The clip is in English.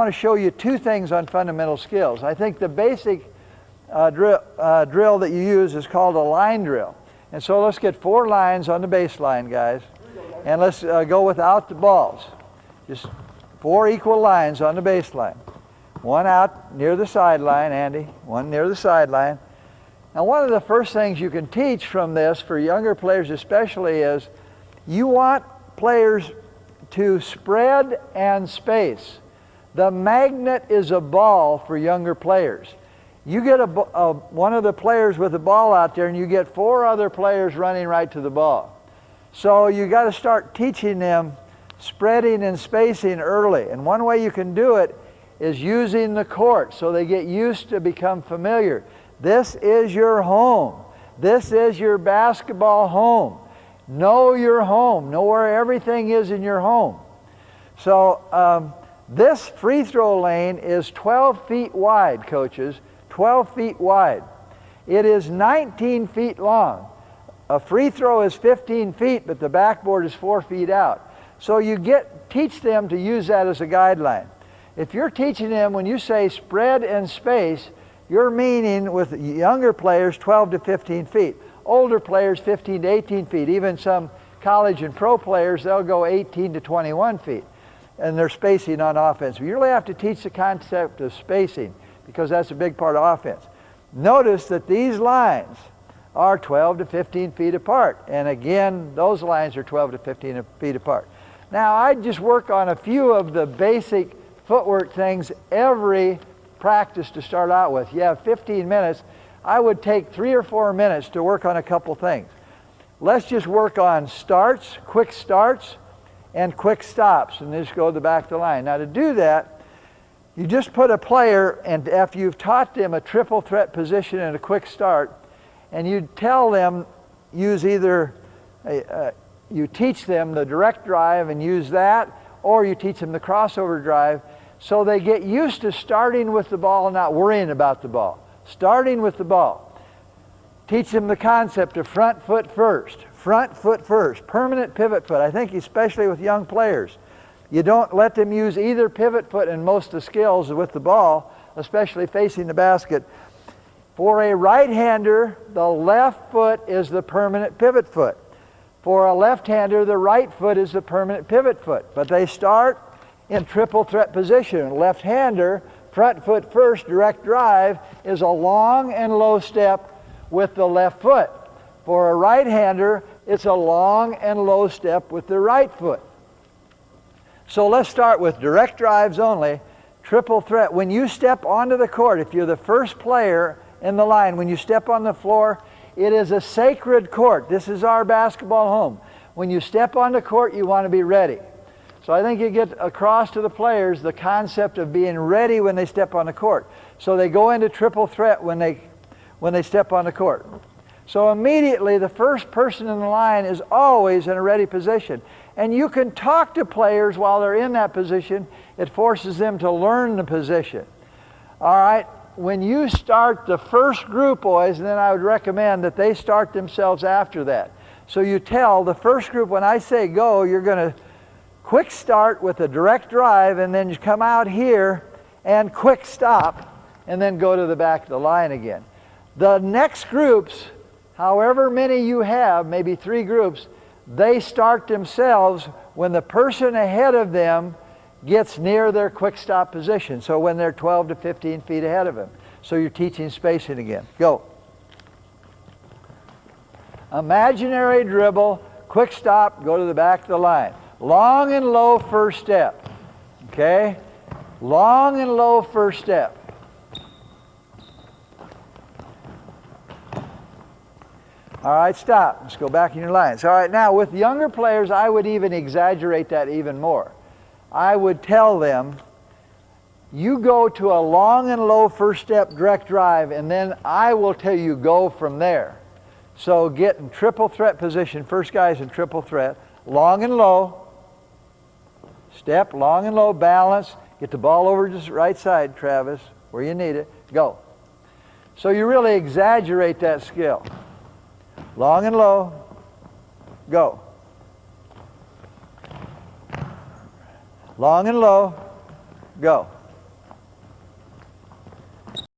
want to show you two things on fundamental skills. I think the basic drill that you use is called a line drill. And so let's get 4 lines on the baseline, guys. And let's go without the balls. Just 4 equal lines on the baseline. 1 out near the sideline, Andy. 1 near the sideline. Now, one of the first things you can teach from this, for younger players especially, is you want players to spread and space. The magnet is a ball for younger players. You get one of the players with the ball out there and you get 4 other players running right to the ball. So you got to start teaching them spreading and spacing early. And one way you can do it is using the court so they get used to become familiar. This is your home. This is your basketball home. Know your home. Know where everything is in your home. So this free throw lane is 12 feet wide, coaches. 12 feet wide. It is 19 feet long. A free throw is 15 feet, but the backboard is 4 feet out. So you teach them to use that as a guideline. If you're teaching them, when you say spread and space, you're meaning with younger players 12 to 15 feet. Older players 15 to 18 feet. Even some college and pro players, they'll go 18 to 21 feet. And they're spacing on offense. You really have to teach the concept of spacing, because that's a big part of offense. Notice that these lines are 12 to 15 feet apart. And again, those lines are 12 to 15 feet apart. Now, I just work on a few of the basic footwork things every practice to start out with. You have 15 minutes. I would take 3 or 4 minutes to work on a couple things. Let's just work on starts, quick starts, and quick stops, and just go to the back of the line. Now, to do that, you just put a player, and after you've taught them a triple threat position and a quick start, and you tell them, use either, you teach them the direct drive and use that, or you teach them the crossover drive, so they get used to starting with the ball and not worrying about the ball. Starting with the ball. Teach them the concept of front foot first, permanent pivot foot. I think especially with young players, you don't let them use either pivot foot in most of the skills with the ball, especially facing the basket. For a right-hander, the left foot is the permanent pivot foot. For a left-hander, the right foot is the permanent pivot foot. But they start in triple threat position. Left-hander, front foot first, direct drive, is a long and low step with the left foot. For a right-hander, it's a long and low step with the right foot. So let's start with direct drives only, triple threat. When you step onto the court, if you're the first player in the line, when you step on the floor, it is a sacred court. This is our basketball home. When you step on the court, you want to be ready. So I think you get across to the players the concept of being ready when they step on the court. So they go into triple threat when they step on the court. So immediately the first person in the line is always in a ready position. And you can talk to players while they're in that position. It forces them to learn the position. All right, when you start the first group, boys, and then I would recommend that they start themselves after that. So you tell the first group, when I say go, you're going to quick start with a direct drive, and then you come out here and quick stop, and then go to the back of the line again. The next groups, however many you have, maybe 3 groups, they start themselves when the person ahead of them gets near their quick stop position. So when they're 12 to 15 feet ahead of them. So you're teaching spacing again. Go. Imaginary dribble, quick stop, go to the back of the line. Long and low first step. Okay? Long and low first step. All right, stop. Let's go back in your lines. All right, now with younger players, I would even exaggerate that even more. I would tell them, you go to a long and low first step direct drive, and then I will tell you go from there. So get in triple threat position. First guy's in triple threat. Long and low. Step, long and low, balance. Get the ball over to the right side, Travis, where you need it. Go. So you really exaggerate that skill. Long and low, go. Long and low, go.